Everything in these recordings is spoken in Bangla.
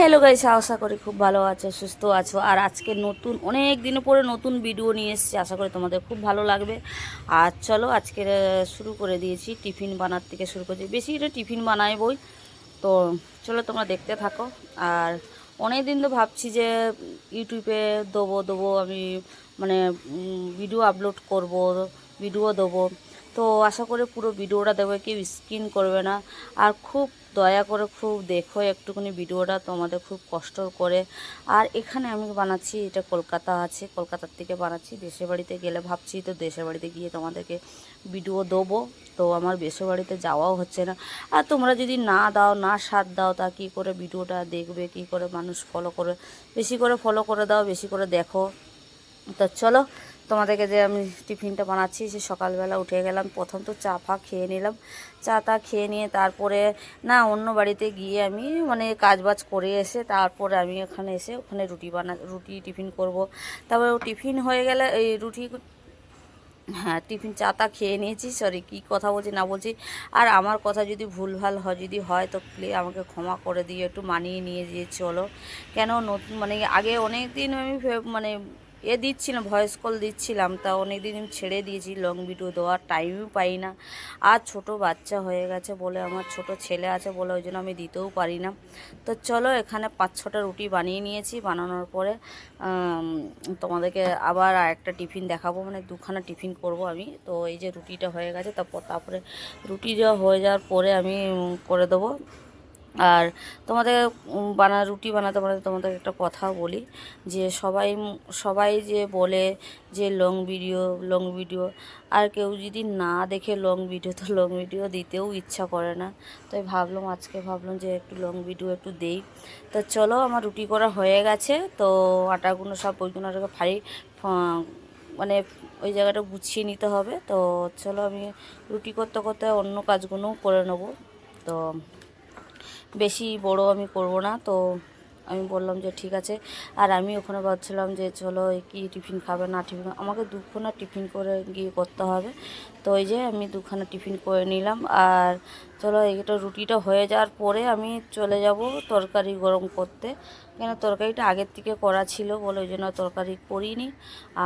হ্যালো গাইস, আশা করি খুব ভালো আছো, সুস্থ আছো। আর আজকে নতুন অনেক দিন পরে নতুন ভিডিও নিয়ে এসেছি, আশা করি তোমাদের খুব ভালো লাগবে। আর চলো আজকে শুরু করে দিয়েছি, টিফিন বানার থেকে শুরু করেছি, বেশি এটা টিফিন বানাই বই। তো চলো তোমরা দেখতে থাকো। আর অনেক দিন তো ভাবছি যে ইউটিউবে দেবো আমি, মানে ভিডিও আপলোড করব, ভিডিও দেবো। তো আশা করি পুরো ভিডিওটা দেবো, কেউ স্কিন করবে না। আর খুব দয়া করে খুব দেখো একটুখানি ভিডিওটা, তোমাদের খুব কষ্ট করে। আর এখানে আমি বানাচ্ছি, এটা কলকাতা আছে, কলকাতার থেকে বানাচ্ছি। দেশের বাড়িতে গেলে ভাবছি তো দেশের বাড়িতে গিয়ে তোমাদেরকে ভিডিও দেবো। তো আমার দেশের বাড়িতে যাওয়াও হচ্ছে না। আর তোমরা যদি না দাও, না সাথ দাও, তা কী করে ভিডিওটা দেখবে, কী করে মানুষ ফলো করে? বেশি করে ফলো করে দাও, বেশি করে দেখো। তো চলো তোমাদেরকে যে আমি টিফিনটা বানাচ্ছি, সে সকালবেলা উঠে গেলাম, প্রথম তো চা ফা খেয়ে নিলাম। চা টা খেয়ে নিয়ে তারপরে না অন্য বাড়িতে গিয়ে আমি মানে কাজবাজ করে এসে তারপরে আমি ওখানে এসে ওখানে রুটি টিফিন করব। তারপরে টিফিন হয়ে গেলে এই রুটি, হ্যাঁ টিফিন চা টা খেয়ে নিয়েছি। সরি, কী কথা বলছি না বলছি। আর আমার কথা যদি ভুলভাল হয়, যদি হয় তো প্লিজ আমাকে ক্ষমা করে দিয়ে একটু মানিয়ে নিয়ে দিয়ে চলো। কেন নতুন মানে আগে অনেক দিন আমি মানে দিচ্ছিলাম, ভয়েস কল দিচ্ছিলাম, তা অনেক দিন আমি ছেড়ে দিয়েছি, লং ভিডিও দেওয়ার টাইমও পাই না। আর ছোট বাচ্চা হয়ে গেছে বলে, আমার ছোট ছেলে আছে বলে ওই জন্য আমি দিতেও পারি না। তো চলো এখানে 5-6টা রুটি বানিয়ে নিয়েছি। বানানোর পরে তোমাদেরকে আবার আরেকটা টিফিন দেখাবো, মানে দুখানা টিফিন করব আমি। তো এই যে রুটিটা হয়ে গেছে, তারপরে রুটিটা হয়ে যাওয়ার পরে আমি করে দেবো। আর তোমাদের রুটি বানাতে বানাতে তোমাদের একটা কথা বলি, যে সবাই যে বলে যে লং ভিডিও, আর কেউ যদি না দেখে লং ভিডিও, তো লং ভিডিও দিতেও ইচ্ছা করে না। তাই ভাবলাম যে একটু লং ভিডিও একটু দেই। তো চলো আমার রুটি করা হয়ে গেছে। তো আটাগুলো সব ওইগুলো মানে ওই জায়গাটা গুছিয়ে নিতে হবে। তো চলো আমি রুটি করতে করতে অন্য কাজগুলোও করে নেবো। তো বেশি বড় আমি করব না। তো আমি বললাম যে ঠিক আছে। আর আমি ওখানে ভাবছিলাম যে চলো কি টিফিন খাবে না টিফিন, আমাকে দুখানা টিফিন করে গিয়ে করতে হবে। তো এই যে আমি দুখানা টিফিন করে নিলাম। আর চলো এইটা রুটিটা হয়ে যাওয়ার পরে আমি চলে যাব তরকারি গরম করতে। কেন তরকারিটা আগের থেকে করা ছিল বলে ওই জন্য তরকারি করিনি।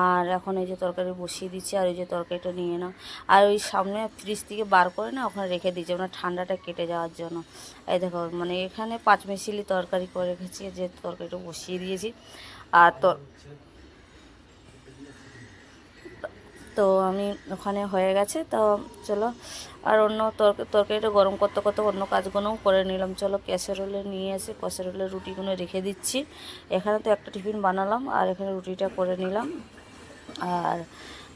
আর এখন এই যে তরকারি বসিয়ে দিচ্ছি, আর ওই যে তরকারিটা নিয়ে নাও। আর ওই সামনে ফ্রিজ থেকে বার করে না ওখানে রেখে দিয়েছি, মানে ঠান্ডাটা কেটে যাওয়ার জন্য। এই দেখো মানে এখানে 5 মিশালি তরকারি করে রেখেছি, যে তরকারিটা বসিয়ে দিয়েছি। আর তো আমি ওখানে হয়ে গেছে। তো চলো আর অন্য তরকারিটা গরম করতে করতে অন্য কাজগুলোও করে নিলাম। চলো ক্যাসারোলে নিয়ে এসে ক্যাসারোলে রুটিগুলো রেখে দিচ্ছি। এখানে তো একটা টিফিন বানালাম, আর এখানে রুটিটা করে নিলাম। আর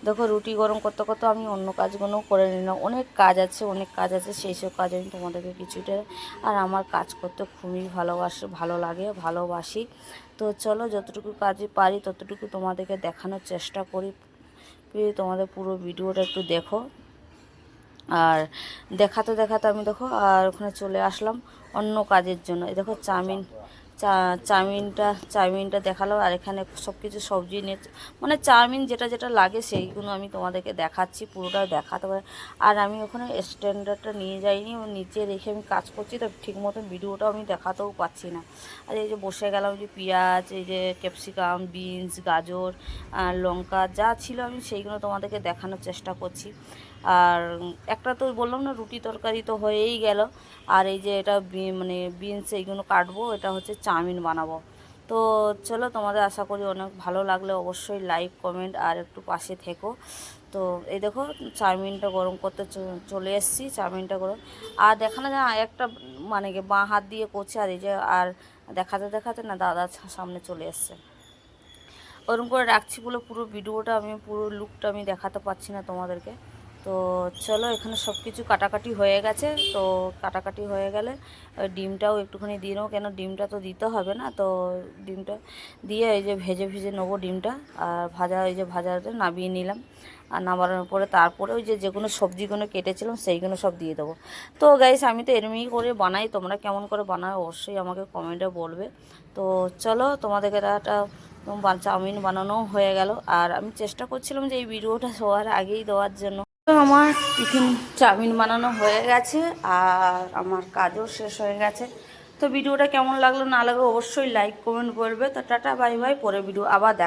দেখো রুটি গরম করতে করতে আমি অন্য কাজগুলোও করে নিলাম। অনেক কাজ আছে, সেই সব কাজ আমি তোমাদেরকে কিছুটা। আর আমার কাজ করতে খুবই ভালোবাসি। তো চলো যতটুকু কাজে পারি ততটুকু তোমাদেরকে দেখানোর চেষ্টা করি। প্লিজ তোমাদের পুরো ভিডিওটা একটু দেখো। আর দেখাতে দেখাতে আমি দেখো আর ওখানে চলে আসলাম অন্য কাজের জন্য। এই দেখো চাউমিনটা দেখালাম। আর এখানে সব কিছু সবজি নিয়ে, মানে চাউমিন যেটা যেটা লাগে সেইগুলো আমি তোমাদেরকে দেখাচ্ছি, পুরোটা দেখাতে পারি। আর আমি ওখানে স্ট্যান্ডার্ডটা নিয়ে যাইনি, নিচে রেখে আমি কাজ করছি, তো ঠিক মতো ভিডিওটাও আমি দেখাতেও পাচ্ছি না। আর এই যে বসে গেলাম, যে পেঁয়াজ, এই যে ক্যাপসিকাম, বিনস, গাজর, লঙ্কা যা ছিল আমি সেইগুলো তোমাদেরকে দেখানোর চেষ্টা করছি। আর একটা তো বললাম না, রুটি তরকারি তো হয়েই গেল। আর এই যে এটা মানে বিনস এইগুলো কাটবো, এটা হচ্ছে চাউমিন বানাবো। তো চলো তোমাদের আশা করি অনেক ভালো লাগলে অবশ্যই লাইক কমেন্ট আর একটু পাশে থেকো। তো এই দেখো চাউমিনটা গরম করতে চলে এসেছি, চাউমিনটা গরম। আর দেখানো যায় একটা মানে কি বাঁ হাত দিয়ে করছে। আর এই যে আর দেখাতে দেখাতে না দাদা সামনে চলে এসছে, ওরকম করে রাখছি বলে পুরো ভিডিওটা আমি পুরো লুকটা আমি দেখাতে পারছি না তোমাদেরকে। তো চলো এখানে সব কিছু কাটাকাটি হয়ে গেছে। তো কাটাকাটি হয়ে গেলে ওই ডিমটাও একটুখানি দিয়ে নেবো, কেন ডিমটা তো দিতে হবে না। তো ডিমটা দিয়ে এই যে ভেজে নেবো ডিমটা। আর এই যে ভাজাটা নামিয়ে নিলাম। আর নামানোর পরে তারপরে ওই যে যেগুলো সবজিগুলো কেটেছিলাম সেইগুলো সব দিয়ে দেবো। তো গাইস আমি তো এরমই করে বানাই, তোমরা কেমন করে বানাও অবশ্যই আমাকে কমেন্টে বলবে। তো চলো তোমাদেরকে একটা চাউমিন বানানো হয়ে গেল। আর আমি চেষ্টা করছিলাম যে এই ভিডিওটা সবার আগেই দেওয়ার জন্য। তো আমার টিফিন চাউমিন বানানো হয়ে গেছে, আর আমার কাজও শেষ হয়ে গেছে। তো ভিডিওটা কেমন লাগলো না লাগলো অবশ্যই লাইক কমেন্ট করবে। তো টাটা বাই বাই, পরে ভিডিও আবার দেখা।